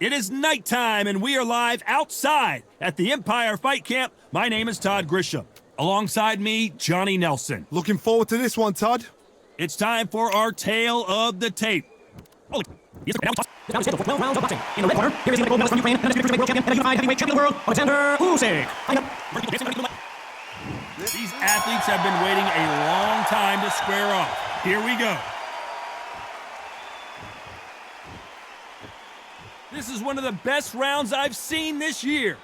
It is nighttime, and we are live outside at the Empire Fight Camp. My name is Todd Grisham. Alongside me, Johnny Nelson. Looking forward to this one, Todd. It's time for our tale of the tape. Now the schedule for 12 rounds of boxing. In the red corner, here is the gold medalist from Ukraine, and undisputed world champion, and a unified heavyweight champion of the world, Oleksandr Usyk. These athletes have been waiting a long time to square off. Here we go. This is one of the best rounds I've seen this year.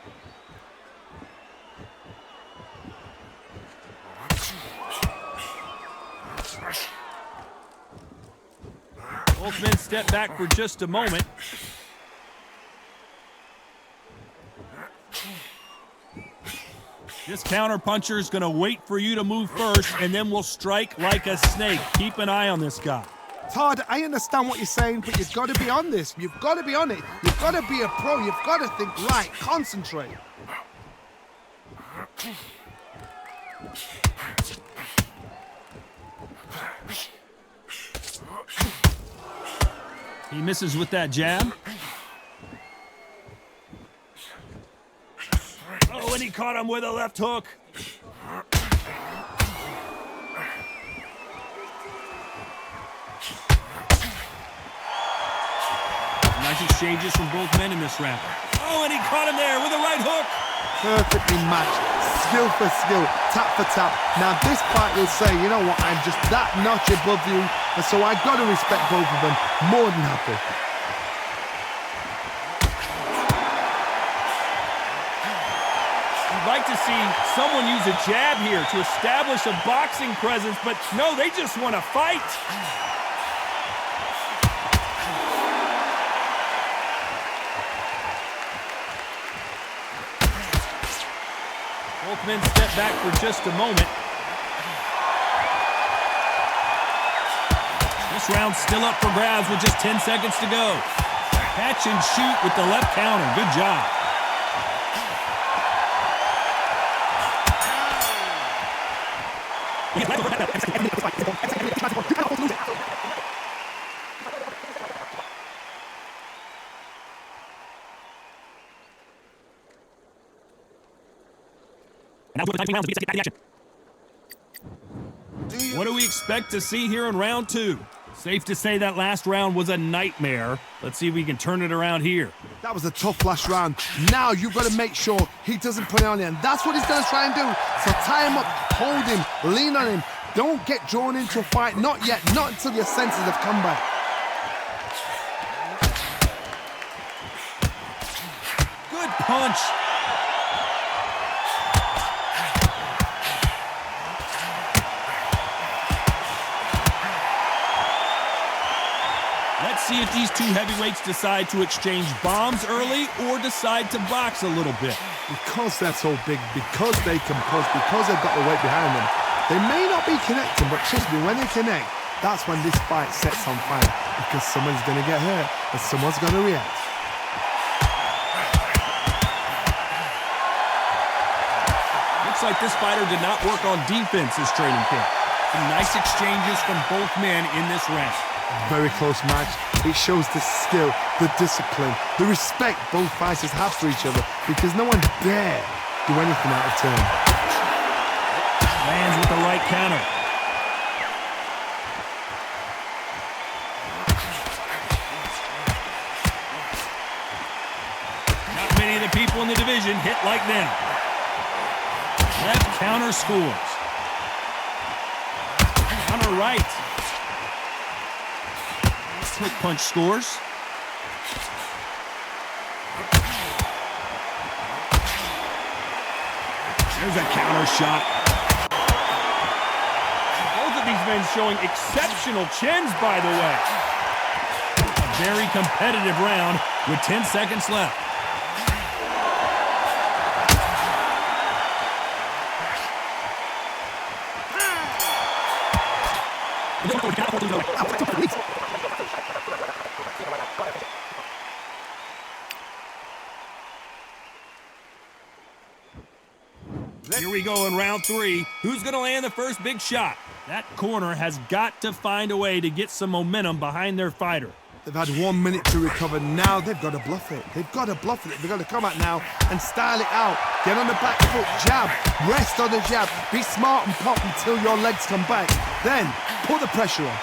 Both men step back for just a moment. This counterpuncher is going to wait for you to move first, and then will strike like a snake. Keep an eye on this guy. Todd, I understand what you're saying, but you've got to be on this. You've got to be on it. You've got to be a pro. You've got to think right. Concentrate. He misses with that jab. Oh, and he caught him with a left hook. Nice exchanges from both men in this round. Oh, and he caught him there with a right hook. Perfectly matched. Skill for skill. Tap for tap. Now this fight will say, you know what, I'm just that notch above you, and so I got to respect both of them. More than happy. You'd like to see someone use a jab here to establish a boxing presence, but no, they just want to fight. Both men step back for just a moment. This round's still up for grabs with just 10 seconds to go. Catch and shoot with the left counter. Good job. What do we expect to see here in round two? Safe to say that last round was a nightmare. Let's see if we can turn it around here. That was a tough last round. Now you've got to make sure he doesn't put it on you, and that's what he's going to try and do. So tie him up, hold him, lean on him. Don't get drawn into a fight. Not yet. Not until your senses have come back. Good punch. Let's see if these two heavyweights decide to exchange bombs early or decide to box a little bit. Because they're so big, because they can push, because they've got the weight behind them, they may not be connecting, but trust me, when they connect, that's when this fight sets on fire. Because someone's going to get hurt and someone's going to react. Looks like this fighter did not work on defense this training camp. Some nice exchanges from both men in this round. Very close match. It shows the skill, the discipline, the respect both fighters have for each other, because no one dare do anything out of turn. Lands with the right counter. Not many of the people in the division hit like them. Left counter scores. Counter right. Quick punch scores. There's a counter shot. Both of these men showing exceptional chins, by the way. A very competitive round with 10 seconds left. Here we go in round three. Who's going to land the first big shot? That corner has got to find a way to get some momentum behind their fighter. They've had 1 minute to recover. Now they've got to bluff it. They've got to bluff it. They've got to come out now and style it out. Get on the back foot, jab, rest on the jab. Be smart and pop until your legs come back. Then put the pressure on.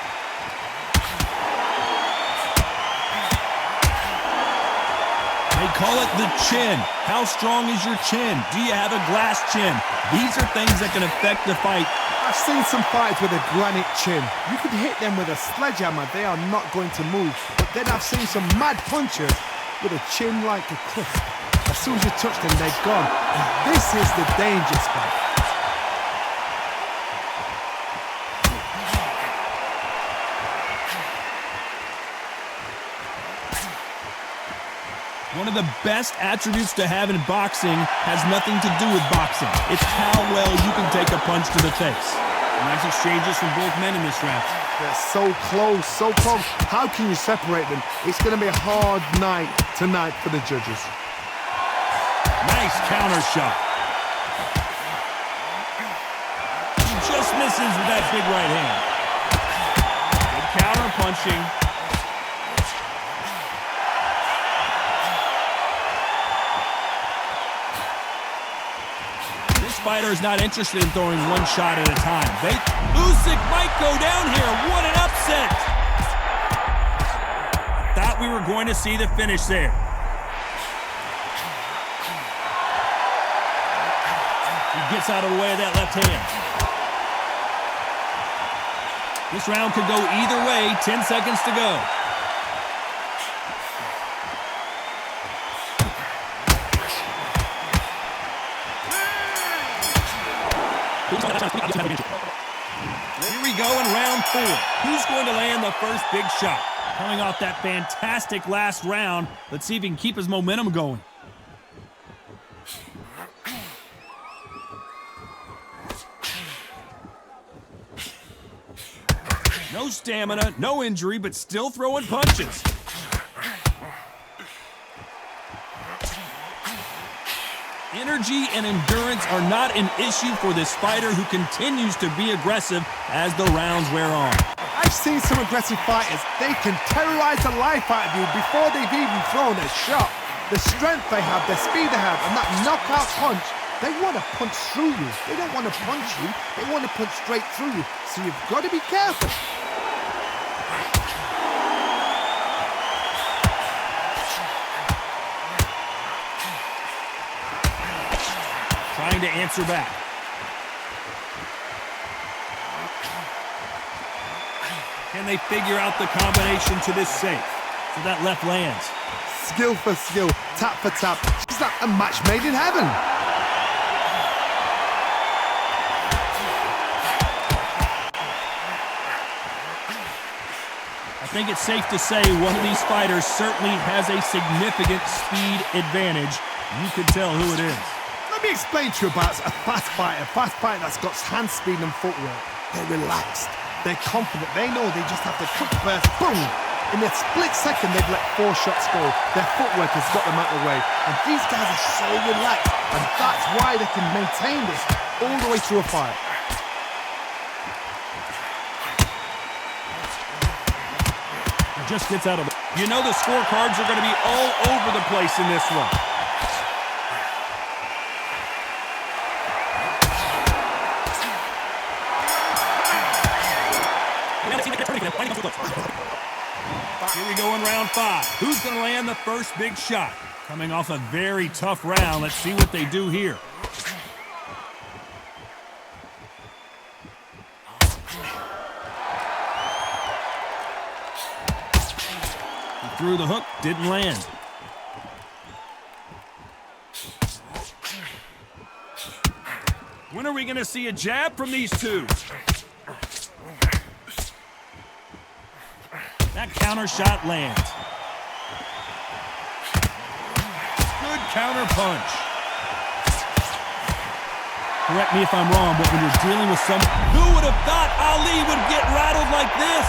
They call it the chin. How strong is your chin? Do you have a glass chin? These are things that can affect the fight. I've seen some fighters with a granite chin. You could hit them with a sledgehammer, they are not going to move. But then I've seen some mad punchers with a chin like a cliff. As soon as you touch them, they're gone. And this is the dangerous part. One of the best attributes to have in boxing has nothing to do with boxing. It's how well you can take a punch to the face. Nice exchanges from both men in this round. They're so close, so close. How can you separate them? It's going to be a hard night tonight for the judges. Nice counter shot. He just misses with that big right hand. Good counter punching. Fighter is not interested in throwing one shot at a time. Usyk might go down here. What an upset! Thought we were going to see the finish there. He gets out of the way of that left hand. This round could go either way. 10 seconds to go. Here we go in round 4. Who's going to land the first big shot? Coming off that fantastic last round, let's see if he can keep his momentum going. No stamina, no injury, but still throwing punches. Energy and endurance are not an issue for this fighter who continues to be aggressive as the rounds wear on. I've seen some aggressive fighters. They can terrorize the life out of you before they've even thrown a shot. The strength they have, the speed they have, and that knockout punch, they want to punch through you. They don't want to punch you. They want to punch straight through you. So you've got to be careful. Trying to answer back. Can they figure out the combination to this safe? So that left lands. Skill for skill, tap for tap. It's like a match made in heaven. I think it's safe to say one of these fighters certainly has a significant speed advantage. You can tell who it is. Let me explain to you about a fast fighter that's got hand speed and footwork. They're relaxed, they're confident, they know they just have to quick burst, boom! In a split second, they've let 4 shots go. Their footwork has got them out of the way. And these guys are so relaxed, and that's why they can maintain this all the way through a fight. It just gets out of it. You know the scorecards are going to be all over the place in this one. Here we go in round 5. Who's going to land the first big shot? Coming off a very tough round. Let's see what they do here. He threw the hook, didn't land. When are we going to see a jab from these two? That counter shot lands. Good counter punch. Correct me if I'm wrong, but when you're dealing with someone, who would have thought Ali would get rattled like this?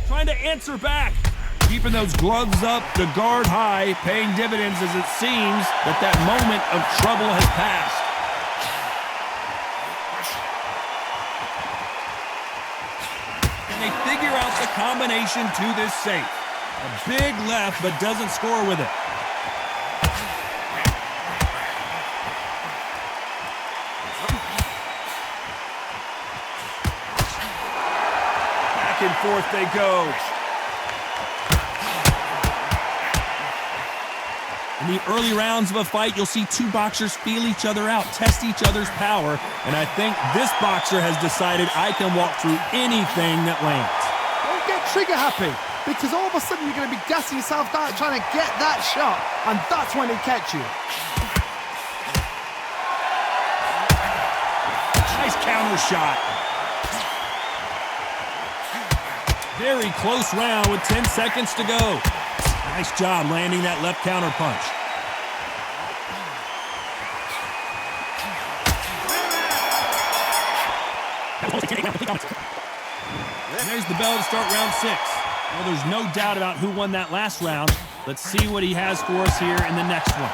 Trying to answer back. Keeping those gloves up, the guard high, paying dividends as it seems that moment of trouble has passed. and they figure out the combination to this safe. A big left, but doesn't score with it. Back and forth they go. In the early rounds of a fight, you'll see two boxers feel each other out, test each other's power, and I think this boxer has decided I can walk through anything that lands. Don't get trigger happy, because all of a sudden you're going to be gassing yourself down trying to get that shot, and that's when it catch you. Nice counter shot. Very close round with 10 seconds to go. Nice job landing that left counter punch. There's the bell to start round 6. Well, there's no doubt about who won that last round. Let's see what he has for us here in the next one.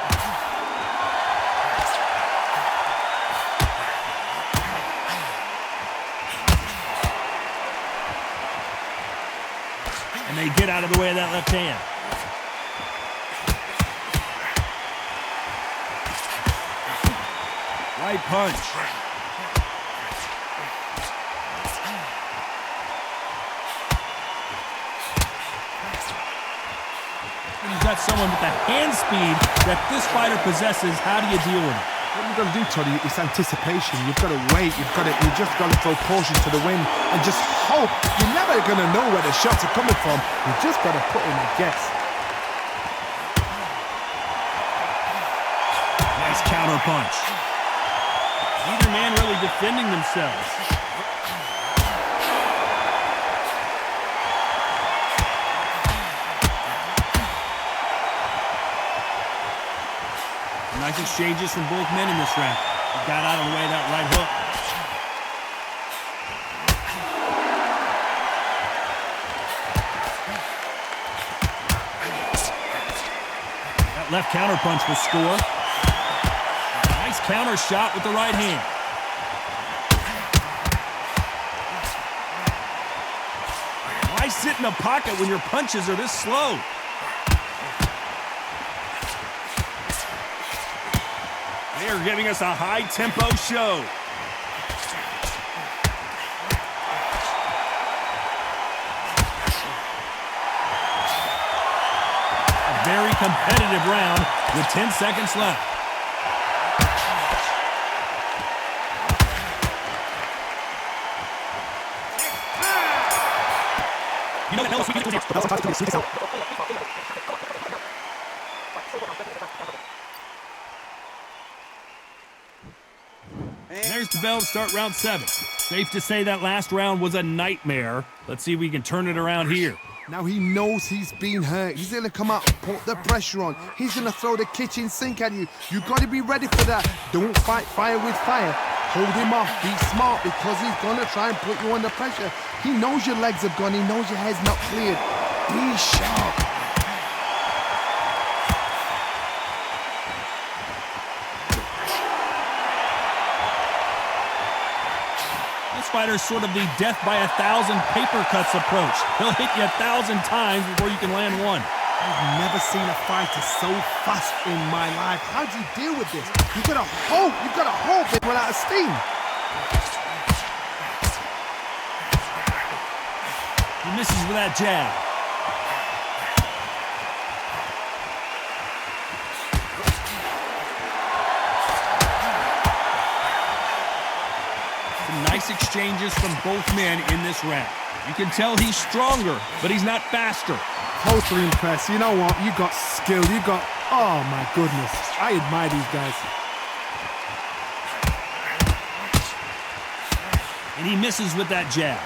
And they get out of the way of that left hand. Right punch. When you've got someone with the hand speed that this fighter possesses, how do you deal with it? What you've got to do, Toddy, is anticipation. You've got to wait. You just got to throw caution to the wind and just hope. You're never going to know where the shots are coming from. You just got to put in a guess. Nice counter punch. Neither man really defending themselves. Nice exchanges from both men in this round. He got out of the way of that right hook. That left counter punch will score. Nice counter shot with the right hand. Why sit in a pocket when your punches are this slow? They are giving us a high-tempo show. A very competitive round with 10 seconds left. You know that Ellis There's the bell to start round 7. Safe to say that last round was a nightmare. Let's see if we can turn it around here. Now he knows he's been hurt. He's going to come out and put the pressure on. He's going to throw the kitchen sink at you. You got to be ready for that. Don't fight fire with fire. Hold him off. Be smart because he's going to try and put you under pressure. He knows your legs have gone. He knows your head's not cleared. Be sharp. This fighter's sort of the death by 1,000 paper cuts approach. He'll hit you 1,000 times before you can land one. I've never seen a fighter so fast in my life. How do you deal with this? You've got to hope. You've got to hope it run out of steam. He misses with that jab. Some nice exchanges from both men in this round. You can tell he's stronger, but he's not faster. Totally impressed. You know what? You got skill. You got... Oh, my goodness. I admire these guys. And he misses with that jab.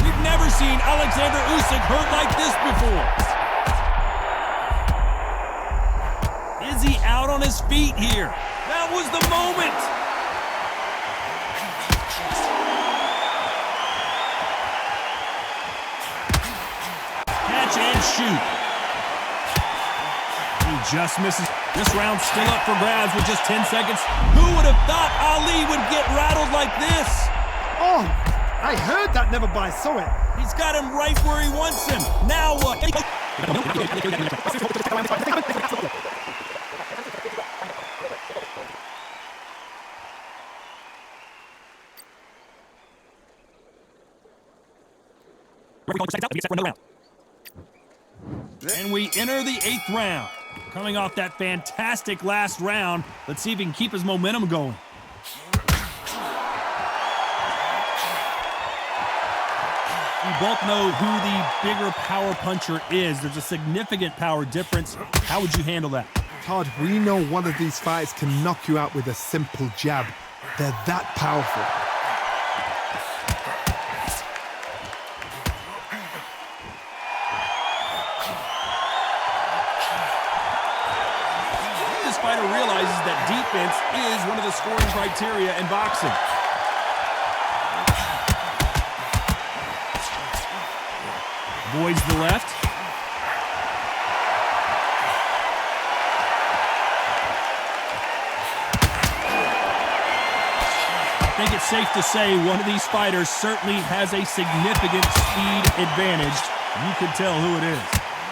We've never seen Oleksandr Usyk hurt like this before. Is he out on his feet here? That was the moment. Catch and shoot. He just misses. This round's still up for grabs with just 10 seconds. Who would have thought Ali would get rattled like this? Oh, I heard that, never but I saw it. He's got him right where he wants him. Now what? And we enter the 8th round. Coming off that fantastic last round, let's see if he can keep his momentum going. We both know who the bigger power puncher is. There's a significant power difference. How would you handle that? Todd, we know one of these fights can knock you out with a simple jab. They're that powerful. This fighter realizes that defense is one of the scoring criteria in boxing. Avoids the left. I think it's safe to say one of these fighters certainly has a significant speed advantage. You can tell who it is.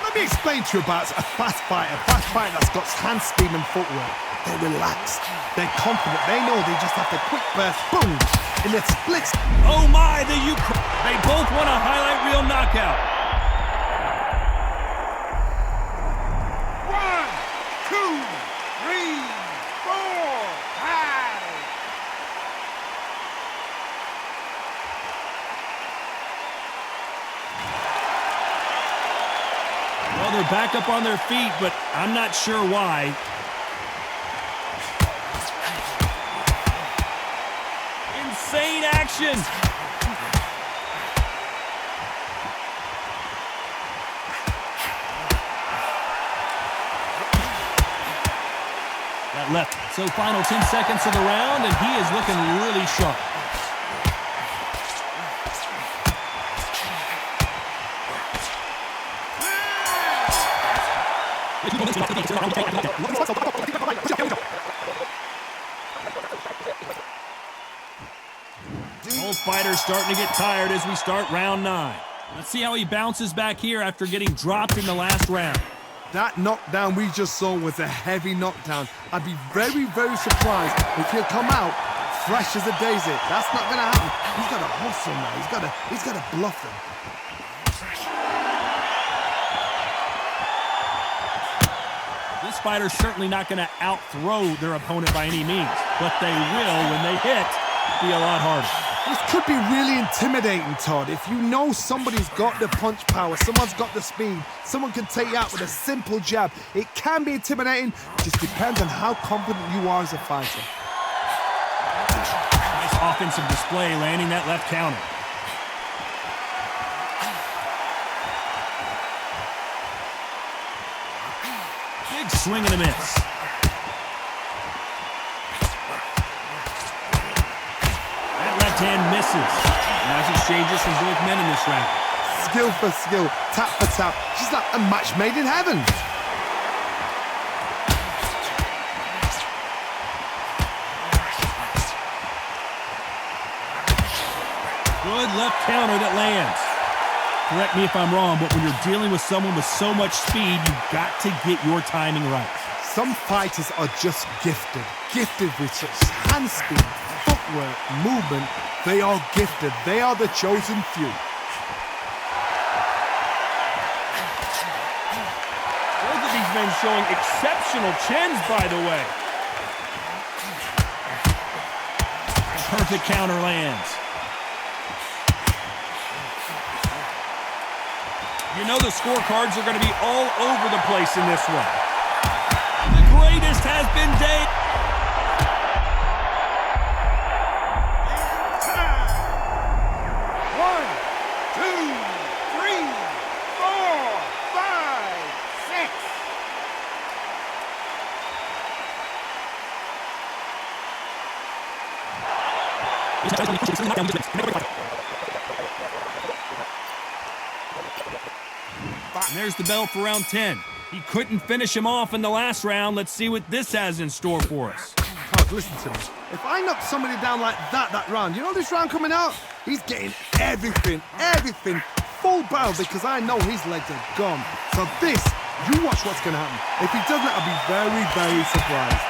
Let me explain to you about a fast fighter that's got hand speed and footwork. They're relaxed. They're confident. They know they just have to quick burst, boom, in the splits. Oh my, they both want a highlight reel knockout. 1, 2, 3, 4, 5. Well, they're back up on their feet, but I'm not sure why. Insane action. That left. So final 10 seconds of the round, and he is looking really sharp. Both fighters starting to get tired as we start round 9. Let's see how he bounces back here after getting dropped in the last round. That knockdown we just saw was a heavy knockdown. I'd be very, very surprised if he'll come out fresh as a daisy. That's not going to happen. He's got to hustle now. He's got to bluff them. This fighter's certainly not going to out-throw their opponent by any means, but they will, when they hit, be a lot harder. This could be really intimidating, Todd. If you know somebody's got the punch power, someone's got the speed, someone can take you out with a simple jab, it can be intimidating. It just depends on how confident you are as a fighter. Nice offensive display, landing that left counter. Big swing and a miss. Left hand misses. Nice exchanges from both men in this round. Skill for skill, tap for tap. Just like a match made in heaven. Good left counter that lands. Correct me if I'm wrong, but when you're dealing with someone with so much speed, you've got to get your timing right. Some fighters are just gifted. Gifted with such hand speed, footwork, movement. They are gifted. They are the chosen few. Both of these men showing exceptional chins, by the way. Perfect counter lands. You know the scorecards are going to be all over the place in this one. The greatest has been Dave. And there's the bell for round 10. He couldn't finish him off in the last round. Let's see what this has in store for us. Todd, listen to me. If I knock somebody down like that round, you know this round coming out? He's getting everything, full barrel because I know his legs are gone. So this, you watch what's going to happen. If he doesn't, I'll be very, very surprised.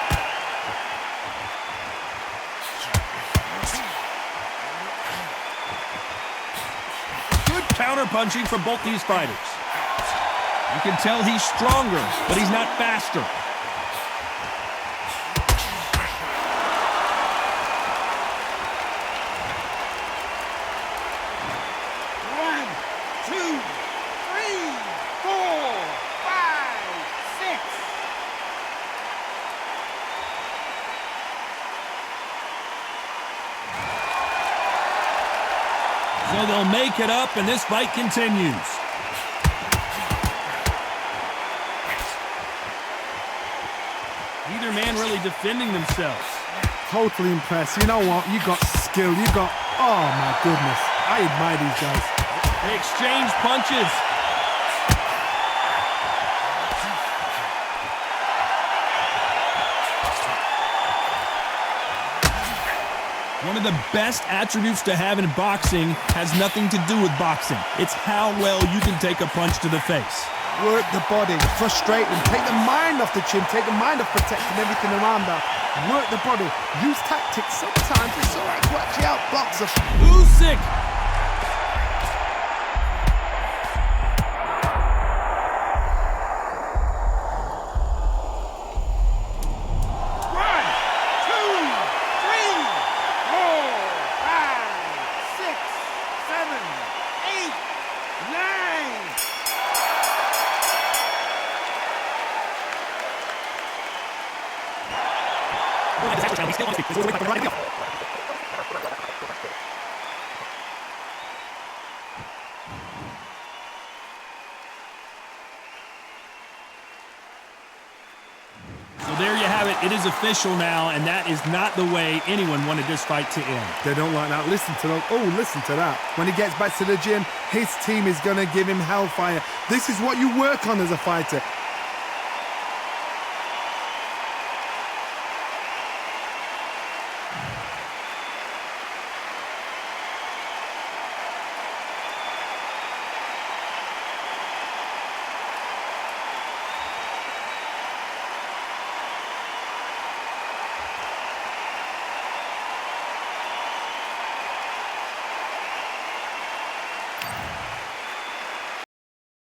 Good counter-punching from both these fighters. You can tell he's stronger, but he's not faster. One, two, three, four, five, six. So they'll make it up, and this fight continues. Neither man really defending themselves. Totally impressed. You know what? You got skill. You got... Oh, my goodness. I admire these guys. They exchange punches. One of the best attributes to have in boxing has nothing to do with boxing. It's how well you can take a punch to the face. Work the body, frustrate them, take the mind off the chin, take the mind off protecting everything around that. Work the body, use tactics. Sometimes it's all right to actually outbox us. Usyk. One, two, three, four, five, six, seven, eight, nine. He's still on his feet. This is like the So there you have it. It is official now, and that is not the way anyone wanted this fight to end. They don't like that. Listen to them. Oh, listen to that. When he gets back to the gym, his team is going to give him hellfire. This is what you work on as a fighter.